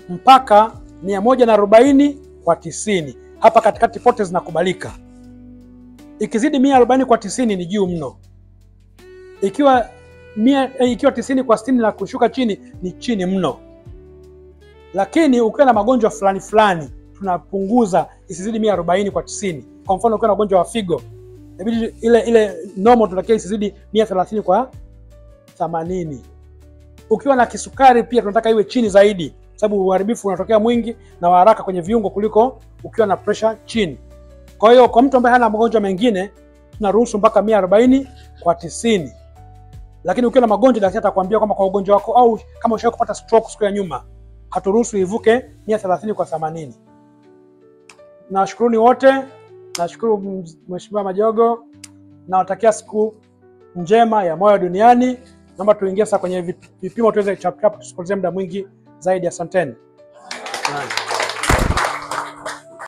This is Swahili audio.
mpaka 140/90. Hapa katikati pote zinakubalika. Ikizidi 140/90 ni juu mno. Ikiwa 90/60 na kushuka chini ni chini mno. Lakini ukiwa na magonjwa fulani fulani tunapunguza isizidi 140/90. Kwa mfano ukiwa na ugonjwa wa figo, inabidi ile normal tunatakiwa isizidi 130/80. Ukiwa na kisukari pia tunataka iwe chini zaidi, sababu uharibifu unatokea mwingi na haraka kwenye viungo kuliko ukiwa na pressure chini. Kwa hiyo kwa mtu ambaye hana magonjwa mengine tunaruhusu mpaka 140/90. Lakini ukiwa na magonjwa daktari atakwambia kwamba kwa ugonjwa wako au kama ushawahi kupata stroke siku ya nyuma, haturuhusu ivuke 130/80. Nawashukuruni wote, nashukuru Mheshimiwa Majogo, nawatakia siku njema ya moyo duniani. Naomba tuingie sasa kwenye vipimo tuweze kuchapa tusipoteze muda mwingi zaidi. Asanteni.